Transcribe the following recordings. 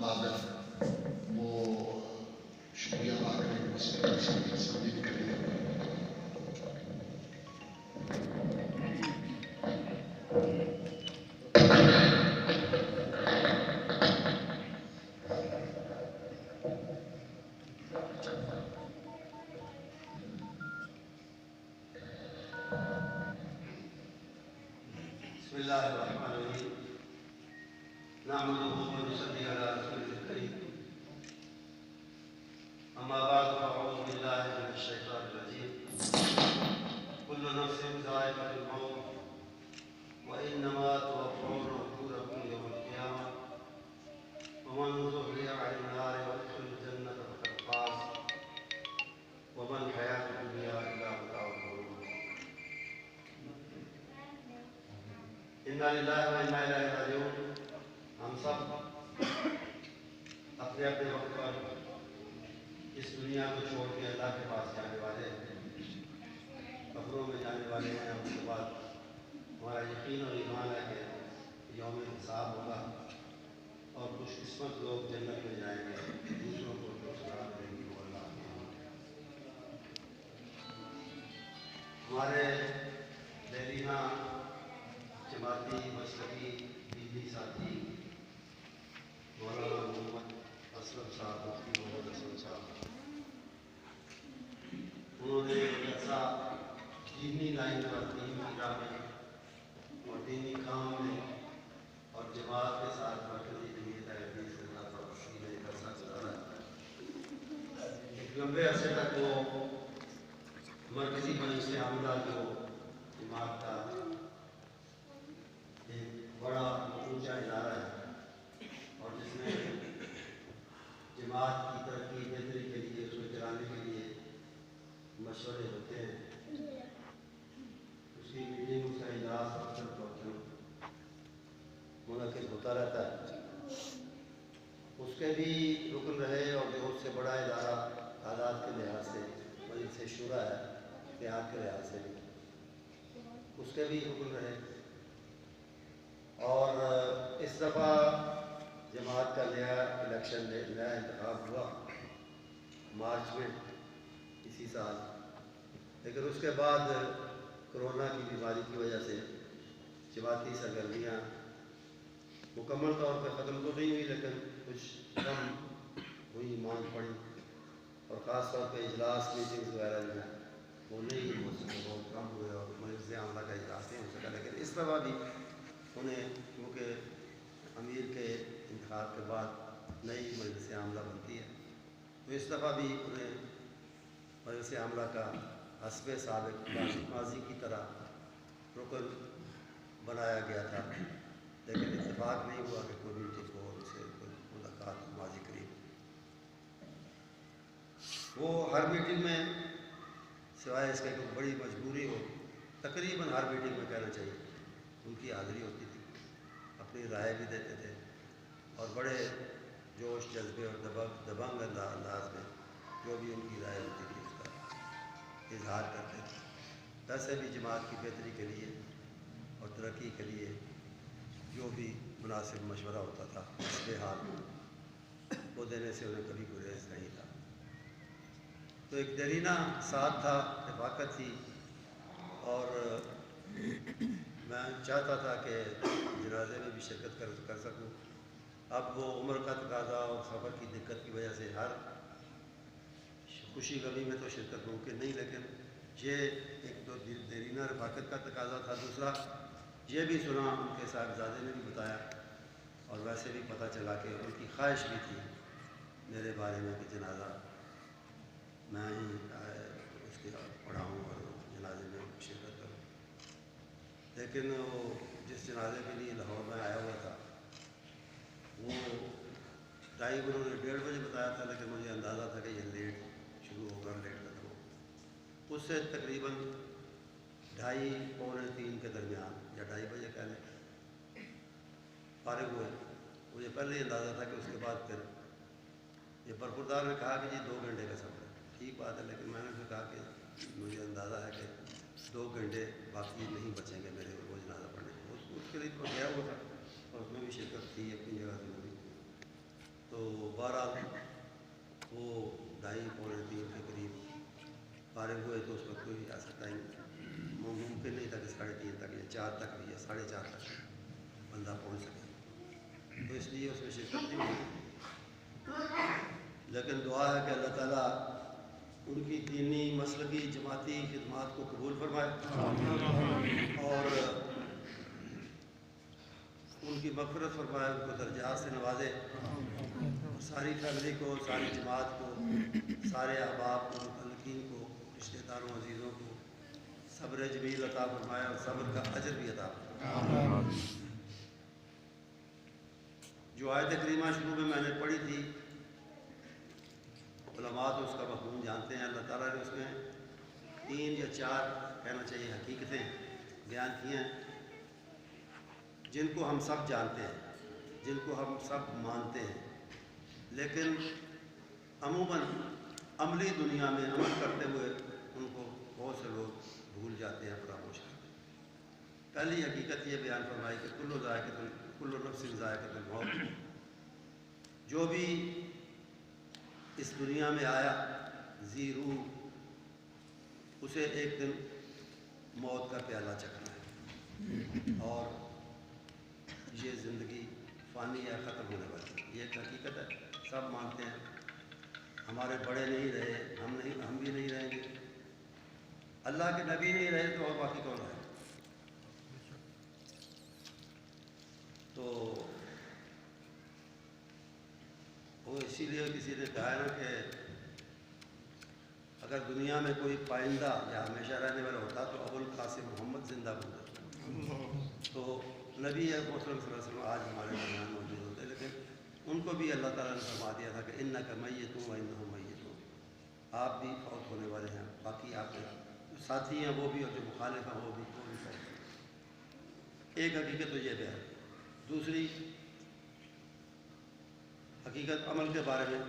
قابل وہ شکریہ ادا کریں، اس میں سبمٹ کریں۔ بسم اللہ الرحمن الرحیم نحمده ونصلي على رسوله الكريم اما بعد فاعوذ بالله من الشیطان الرجیم كل نفس ذائقة الموت وانما توفون اجورکم یوم القیامة ومن زحزح عن النار وادخل الجنة فقد فاز وما الحیاة الدنیا الا متاع الغرور۔ انا للہ و انا الیہ راجعون۔ ہم سب اپنے اپنے وقت پر اس دنیا کو چھوڑ کے اللہ کے پاس جانے والے ہیں، قبروں میں جانے والے ہیں۔ اس کے بعد ہمارا یقین اور ایمان ہے کہ یوم حساب ہوگا اور خوش قسمت لوگ جنت میں جائیں گے، دوسروں کو سزا ملے گی وہ اللہ کے۔ ہمارے دیرینہ جماعتی مسلکی دینی ساتھی مولانا محمد اسلم صاحب، مفتی محمد اسلم صاحب، انہوں نے ایسا دینی لائن پر، دینی راہ میں اور دینی کام میں اور جماعت کے ساتھ مرکزی جمعیت اہل سنت اور تشکیل ایک عرصہ گزارا ہے۔ ایک لمبے عرصے تک وہ مرکزی مجلس عاملہ جو جماعت کا ایک بڑا اونچا ادارہ ہے اور جس میں جماعت کی ترقی بہتری کے لیے، اس کو چلانے کے لیے مشورے ہوتے ہیں، اس کی میٹنگ، اس کا اجلاس اکثر فوقتاً منعقد ہوتا رہتا ہے۔ اس کے بھی رکن رہے اور جو اس سے بڑا ادارہ تعداد کے لحاظ سے مجلس شورا ہے، اتحاد کے لحاظ سے اس کے بھی رکن رہے۔ اور اس دفعہ جماعت کا نیا الیکشن، نیا انتخاب ہوا مارچ میں اسی سال، لیکن اس کے بعد کرونا کی بیماری کی وجہ سے جماعتی سرگرمیاں مکمل طور پہ ختم تو نہیں ہوئی، لیکن کچھ کم ہوئی، مانگ پڑی، اور خاص طور پہ اجلاس، میٹنگز وغیرہ جو ہیں وہ نہیں ہو سکے، بہت کم ہوئے اور مجلس عاملہ کا اجلاس نہیں ہو سکا۔ لیکن اس دفعہ بھی انہیں، کیونکہ امیر کے انتخاب کے بعد نئی مجلس عاملہ بنتی ہے، تو اس دفعہ بھی انہیں مجلس عاملہ کا حسب سابق ماضی کی طرح رکن بنایا گیا تھا، لیکن اتفاق نہیں ہوا کہ کوئی میٹنگ ہو، ان سے کوئی ملاقات ماضی قریب۔ وہ ہر میٹنگ میں سوائے اس کے کوئی بڑی مجبوری ہو، تقریباً ہر میٹنگ میں کہنا چاہیے ان کی حاضری ہوتی تھی، اپنی رائے بھی دیتے تھے اور بڑے جوش جذبے اور دبنگ انداز میں جو بھی ان کی رائے ہوتی تھی اس کا اظہار کرتے تھے۔ ویسے بھی جماعت کی بہتری کے لیے اور ترقی کے لیے جو بھی مناسب مشورہ ہوتا تھا اس کے حال وہ دینے سے انہیں کبھی گریز نہیں تھا۔ تو ایک دیرینہ ساتھ تھا، رفاقت تھی، اور میں چاہتا تھا کہ جنازے میں بھی شرکت کر سکوں۔ اب وہ عمر کا تقاضا اور سفر کی دقت کی وجہ سے ہر خوشی غمی میں تو شرکت ممکن نہیں، لیکن یہ ایک تو دیرینہ رفاقت کا تقاضا تھا، دوسرا یہ بھی سنا ان کے صاحبزادے نے بھی بتایا، اور ویسے بھی پتہ چلا کہ ان کی خواہش بھی تھی میرے بارے میں کہ جنازہ میں ہی اس کے پڑھاؤں اور جنازے میں شرکت کروں۔ لیکن وہ جس جنازے کے لیے لاہور میں آیا ہوا تھا وہ ٹائم انہوں نے 1:30 بجے بتایا تھا، لیکن مجھے اندازہ تھا کہ یہ لیٹ شروع ہوگا، لیٹ ختم ہوگا۔ اس سے تقریباً 2:30 پونے 3 کے درمیان یا 2:30 بجے کہہ لیں فارغ ہوئے۔ مجھے پہلے ہی اندازہ تھا کہ اس کے بعد پھر یہ برخوردار نے کہا کہ جی 2 گھنٹے کا سفر ہے، ٹھیک بات ہے، لیکن میں نے پھر کہا کہ مجھے اندازہ ہے کہ 2 گھنٹے باقی نہیں بچیں گے میرے وہ جنازہ پڑھنے کے۔ اس کے لیے تو گیا ہوا تھا اور اس میں بھی شرکت تھی اپنی جگہ ضروری۔ تو فارغ ہوئے تو اس وقت کوئی ایسا ٹائم ممکن نہیں تھا کہ 3:30 تک یا 4 تک بھی یا 4:30 تک بندہ پہنچ سکے، تو اس لیے اس میں شرکت نہیں ہوئی، لیکن دعا ہے کہ اللہ تعالیٰ ان کی دینی مسلکی جماعتی خدمات کو قبول فرمائے اور ان کی مغفرت فرمائے، ان کو درجات سے نوازے، اور ساری فیملی کو، ساری جماعت کو، سارے احباب کو، متعلقین کو، رشتہ داروں عزیزوں کو صبر جمیل عطا فرمائے اور صبر کا اجر بھی عطا فرمائے۔ جو آیت کریمہ شروع میں نے پڑھی تھی، علماء تو اس کا مفہوم جانتے ہیں، اللہ تعالیٰ نے اس میں 3 یا 4 کہنا چاہیے حقیقتیں بیان کی ہیں جن کو ہم سب جانتے ہیں، جن کو ہم سب مانتے ہیں، لیکن عموماً عملی دنیا میں عمل کرتے ہوئے ان کو بہت سے لوگ بھول جاتے ہیں، فراموش کرتے ہیں۔ پہلی حقیقت یہ بیان فرمائی کہ کل نفس ذائقۃ الموت، جو بھی اس دنیا میں آیا ذی روح، اسے ایک دن موت کا پیالہ چکھنا ہے، اور یہ زندگی فانی ہے، ختم ہونے والی، یہ ایک حقیقت ہے، سب مانتے ہیں۔ ہمارے بڑے نہیں رہے، ہم بھی نہیں رہیں گے، اللہ کے نبی نہیں رہے تو اور باقی کون رہے؟ تو وہ اسی لیے کسی نے کہا نا کہ اگر دنیا میں کوئی پائندہ یا ہمیشہ رہنے والا ہوتا تو ابوالقاسم محمد زندہ بنتا، تو نبی محترم صلی اللہ علیہ وسلم آج ہمارے درمیان موجود ہوتے، لیکن ان کو بھی اللہ تعالیٰ نے فرما دیا تھا کہ انک میت وانہم میتون، آپ بھی فوت ہونے والے ہیں، باقی آپ کے جو ساتھی ہیں وہ بھی، اور جو مخالف ہیں وہ بھی فوت ہیں۔ ایک حقیقت تو یہ بیان۔ دوسری حقیقت عمل کے بارے میں،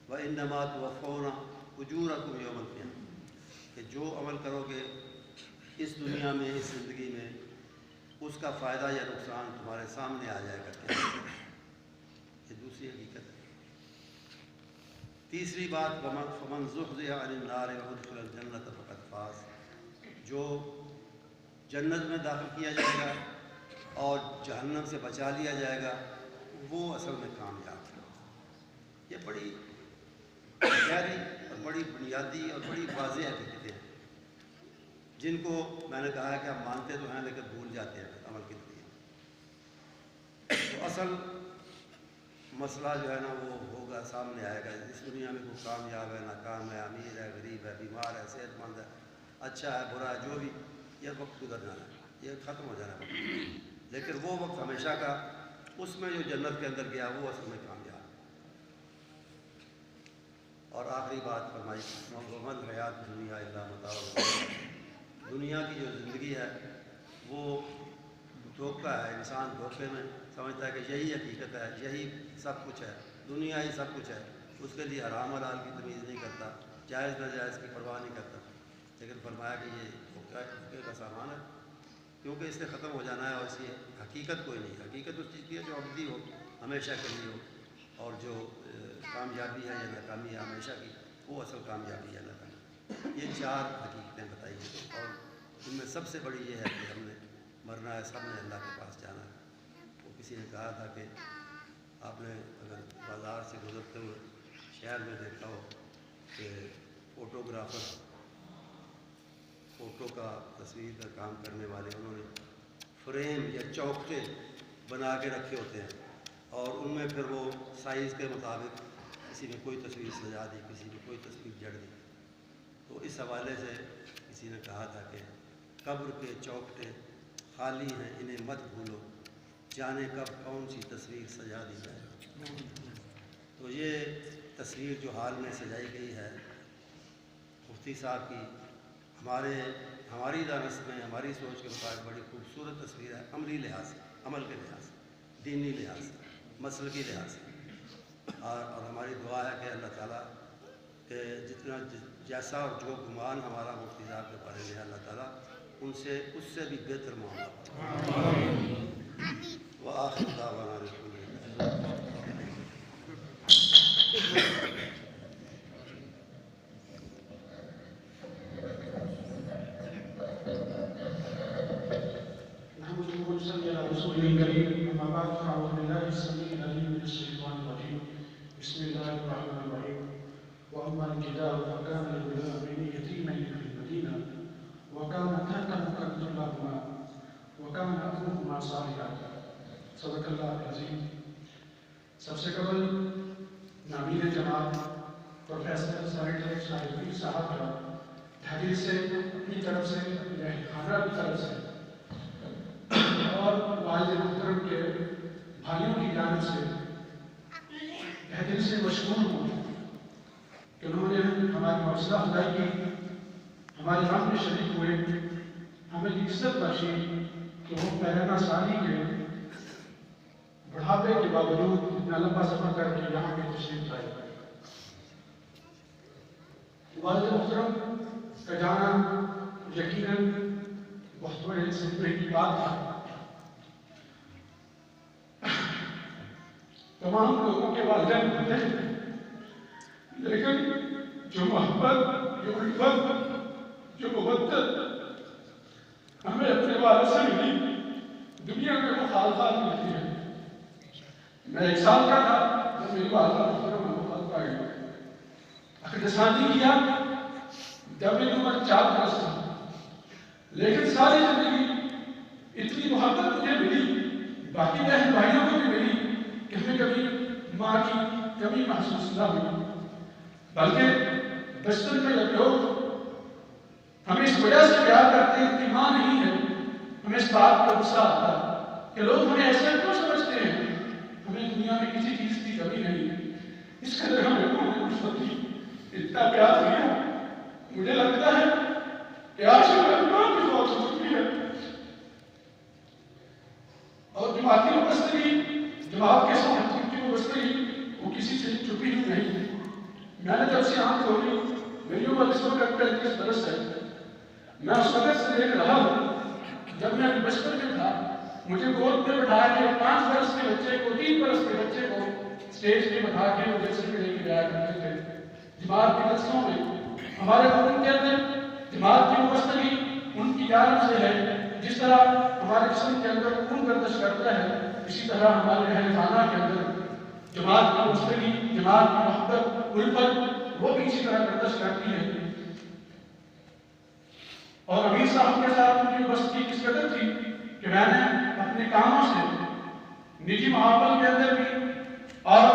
وَإِنَّمَا تُوَفَّوْنَ أُجُورَكُمْ يَوْمَ الْقِيَامَةِ، کہ جو عمل کرو گے اس دنیا میں، اس زندگی میں، اس کا فائدہ یا نقصان تمہارے سامنے آ جائے گا کیا؟ یہ دوسری حقیقت ہے۔ تیسری بات، فَمَنْ زُحْزِحَ عَنِ النَّارِ وَأُدْخِلَ الْجَنَّةَ فَقَدْ فَازَ، جو جنت میں داخل کیا جائے گا اور جہنم سے بچا لیا جائے گا، وہ اصل میں کامیاب ہے۔ یہ بڑی گہری اور بڑی بنیادی اور بڑی واضح حقیقتیں ہیں، جن کو میں نے کہا ہے کہ ہم مانتے تو ہیں لیکن بھول جاتے ہیں عمل کے ذریعے۔ تو اصل مسئلہ جو ہے نا وہ ہوگا، سامنے آئے گا، اس دنیا میں کوئی کامیاب ہے، ناکام ہے، امیر ہے، غریب ہے، بیمار ہے، صحت مند ہے، اچھا ہے، برا ہے، جو بھی، یہ وقت گزر جانا ہے، یہ ختم ہو جانا ہے وقت، لیکن وہ وقت ہمیشہ کا، اس میں جو جنت کے اندر گیا وہ اصل میں کامیاب۔ اور آخری بات فرمائی، وَمَا الْحَیَاةُ الدُّنْیَا إِلَّا مَتَاعُ الْغُرُورِ، دنیا کی جو زندگی ہے وہ دھوکہ ہے، انسان دھوکے میں سمجھتا ہے کہ یہی حقیقت ہے، یہی سب کچھ ہے، دنیا ہی سب کچھ ہے، اس کے لیے حرام حلال کی تمیز نہیں کرتا، جائز ناجائز کی پرواہ نہیں کرتا، لیکن فرمایا کہ یہ دھوکے کا سامان ہے، کیونکہ اس سے ختم ہو جانا ہے، اور اس کی حقیقت کوئی نہیں۔ حقیقت اس چیز کی ہے جو ابدی ہو، ہمیشہ کے لیے ہو، اور جو کامیابی ہے یا ناکامی ہے ہمیشہ کی، وہ اصل کامیابی ہے اللہ تعالیٰ۔ یہ 4 حقیقتیں بتائی ہیں، اور ان میں سب سے بڑی یہ ہے کہ ہم نے مرنا ہے، سب نے اللہ کے پاس جانا ہے۔ وہ کسی نے کہا تھا کہ آپ نے اگر بازار سے گزرتے ہوئے شہر میں دیکھا ہو کہ فوٹوگرافر، فوٹو کا تصویر کا کام کرنے والے، انہوں نے فریم یا چوکٹے بنا کے رکھے ہوتے ہیں، اور ان میں پھر وہ سائز کے مطابق کسی میں کوئی تصویر سجا دی، کسی میں کوئی تصویر جڑ دی۔ تو اس حوالے سے کسی نے کہا تھا کہ قبر کے چوکٹے خالی ہیں، انہیں مت بھولو، جانے کب کون سی تصویر سجا دی جائے۔ تو یہ تصویر جو حال میں سجائی گئی ہے مفتی صاحب کی، ہماری دانش میں، ہماری سوچ کے مطابق بڑی خوبصورت تصویر ہے، عملی لحاظ سے، عمل کے لحاظ سے، دینی لحاظ سے، مسلکی لحاظ سے، اور ہماری دعا ہے کہ اللہ تعالیٰ کہ جیسا اور جو گمان ہمارا مفتی صاحب کے بارے میں اللہ تعالیٰ ان سے اس سے بھی بہتر معاملہ وآخر دعوانا الحمدللہ۔ بسم الله الرحمن الرحيم. وأما الكتاب فكان لغلامين يتيمين في المدينة وكان تحته كنز لهما وكان أبوهما صالحا. صدق اللہ العظیم. سب سے قبل نامین جناب پروفیسر سینیٹر شاہد صاحب کا تحریر سے اپنی طرف سے اپنے خانہ کی طرف سے اور والد محترم کے بھائیوں کی جانب سے دل سے مشکور ہوں کہ انہوں نے ہماری حوصلہ افزائی کی، ہمارے غم میں شریک ہوئے، ہمیں عزت بخشی کہ وہ پہلنا سالی کے بڑھاپے کے باوجود اتنا لمبا سفر کر کے یہاں پہ تشریف لائے. والد محترم کا جانا یقیناً بہت بڑے صدمے کی بات ہے. تمام لوگوں کے والدین ہوتے ہیں، لیکن جو محبت، جو الفت، جو مودت ہمیں اپنے والد سے ملی، دنیا میں وہ خالصات ملتی ہے. میں 1 سال کا تھا جب میری والدہ محترم وفات پا گئی. اقتصادی کیا جب میری عمر 4 برس تھی، لیکن ساری زندگی اتنی محبت مجھے ملی، باقی بہن بھائیوں کو بھی ملی کہ ہمیں کبھی ماں کی کمی محسوس نہ ہوئی. بلکہ بچپن میں جب لوگ ہمیں اس وجہ سے پیار کرتے ہیں کہ ماں نہیں ہے، ہمیں اس بات پر غصہ آتا ہے کہ لوگ ہمیں ایسا کیوں سمجھتے ہیں. ہمیں دنیا میں کسی چیز کی کمی نہیں ہے. اس قدر ہمیں اتنا پیار دیا. مجھے لگتا ہے کہ آج ماں کی بہت ہو چکی ہے. اور جماعتی وابستگی، جماعت کے ساتھ کی وابستگی وہ کسی سے چھپی ہوئی نہیں ہے. میں نے جب سے آنکھ کھولی، میری عمر اس وقت 35 برس ہے. میں اس وقت سے دیکھ رہا ہوں جب میں بچپن میں تھا، مجھے گود میں بٹھا کے 5 برس کے بچے کو، 3 برس کے بچے کو اسٹیج پہ بٹھا کے وہ جلسے میں لے کے جایا کرتے تھے. جماعت کی جلسوں میں ہمارے خون کے اندر جماعت کی وابستگی ان کی جانب سے ہے. جس طرح ہمارے جسم کے اندر خون گردش کرتا ہے، اسی طرح ہمارے اہل خانہ کے اندر جماعت کی وابستگی، جماعت کی محبت، الفت وہ بھی اسی طرح گردش کرتی ہے. اور امیر صاحب کے ساتھ ان کی وابستگی کس قدر تھی کہ میں نے اپنے کاموں سے نجی محافل کے اندر بھی اور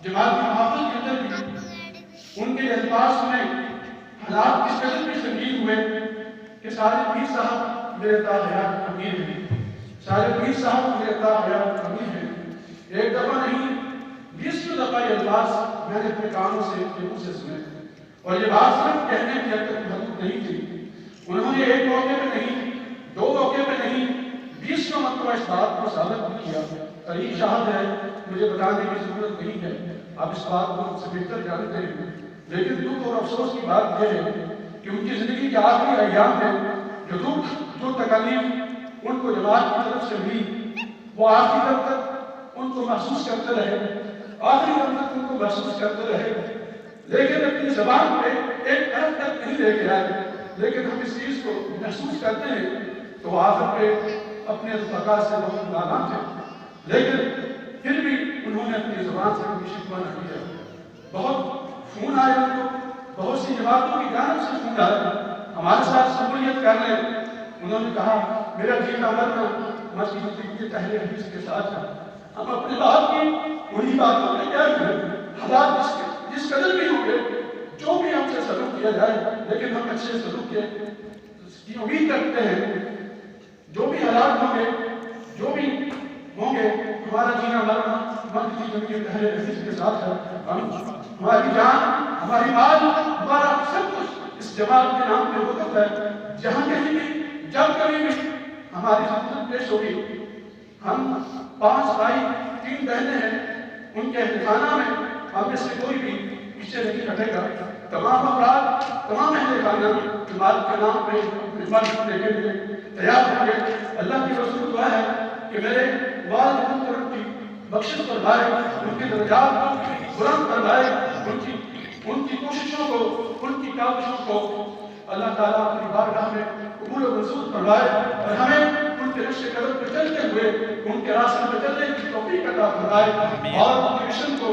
جماعت کی محافل کے اندر بھی ان کے الفاظ میں حالات کس قدر بھی سنگین ہوئے کہ سارے پیر صاحب میرے تا حیات امیر ہیں، سارے پیر صاحب میرے تا حیات امیر ہیں. ایک دفعہ نہیں 20 دفعہ یہ الفاظ میں نے اپنے کاموں سے منہ سے سنے. اور یہ بات صرف کہنے کی حد تک محدود نہیں تھی. انہوں نے ایک موقع پہ نہیں، 2 موقع پہ نہیں، 20 مرتبہ اس بات کو ثابت بھی کیا. قریب شاہد ہے، مجھے بتانے کی ضرورت نہیں ہے، آپ اس بات کو مجھ سے بہتر جانتے ہیں. لیکن دکھ اور افسوس کی بات یہ ہے کہ ان کی زندگی کے آخری ایام میں جو دکھ، جو تکلیف ان کو جماعت کی طرف سے ملی، وہ آخری دم تک ان کو محسوس کرتے رہے، آخری دم تک ان کو محسوس کرتے رہے. لیکن اپنی زبان پہ ایک طرف تک نہیں لے کے آئے. لیکن ہم اس چیز کو محسوس کرتے ہیں تو آخر پہ اپنے رفقا سے بہت نادان تھے، لیکن پھر بھی انہوں نے اپنی زبان سے کبھی شکوہ نہ کیا. بہت فون آئے ان کو، بہت سی جماعتوں کی جانب سے فون آئے ہمارے ساتھ شمولیت کر رہے. انہوں نے کہا میرا جینا مرنا مسجد کی پہلے حدیث کے ساتھ ہے. ہم اپنے بات کی انہی باتوں میں کیا کریں. حالات جس قدر بھی ہوں گے، جو بھی ہم سے سلوک کیا جائے، لیکن ہم اچھے سلوک کی امید رکھتے ہیں. جو بھی حالات ہوں گے، جو بھی ہوں گے، ہمارا جینا مرنا مسجد کی پہلے حدیث کے ساتھ ہے. ہماری جان، ہماری مال، ہمارا سب کچھ اس جماعت کے نام پہ وقف ہے. جہاں کہیں بھی، جب کبھی بھی ہماری ضرورت پیش ہوگی، ہم 5 بھائی 3 بہنیں ہیں، ان کے خانہ میں ہم میں سے کوئی بھی پیچھے نہیں ہٹے گا. تمام افراد، تمام اہل خانہ جماعت کے نام پہ اپنے مرد دینے کے لیے تیار ہوں گے. اللہ کی رسول دعا ہے کہ میرے والد محترم کی بخشش فرمائے، ان کے درجات کو بلند فرمائے، ان کی کوششوں کو، ان کی کاوشوں کو اللہ تعالیٰ اپنی بارگاہ میں قبول و منظور فرمائے، اور ہمیں ان کے نقش قدم پہ چلتے ہوئے ان کے راستے پہ چلنے کی توفیق عطا فرمائے، اور ان کے مشن کو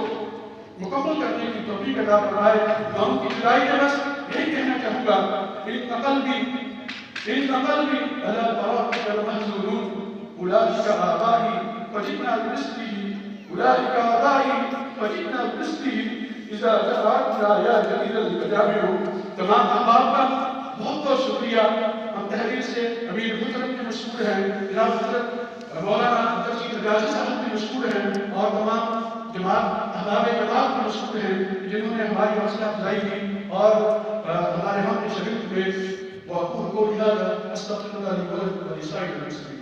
مکمل کرنے کی توفیق عطا فرمائے. میں ان کی خدائی کے بس یہی کہنا چاہوں گا ان قلبی علی طرافک المحزونون اولئک آبائی فجئنا برزقه اولئک آبائی فجئنا برزقه اذا دفعتنا یا جلیل المجامع. تمام احباب کا بہت بہت شکریہ. ہم تحریر سے امیر حضرت کے مشکور ہیں، جناب حضرت مولانا عبدالرشید حجازی صاحب کے مشکور ہیں، اور تمام جماعت احباب جماعت کے مشکور ہیں جنہوں نے ہماری حوصلہ افزائی کی اور ہمارے ہم کے شریک ہوئے. وأقول قولي هذا أستغفر الله لي ولكم ولسائر المسلمين.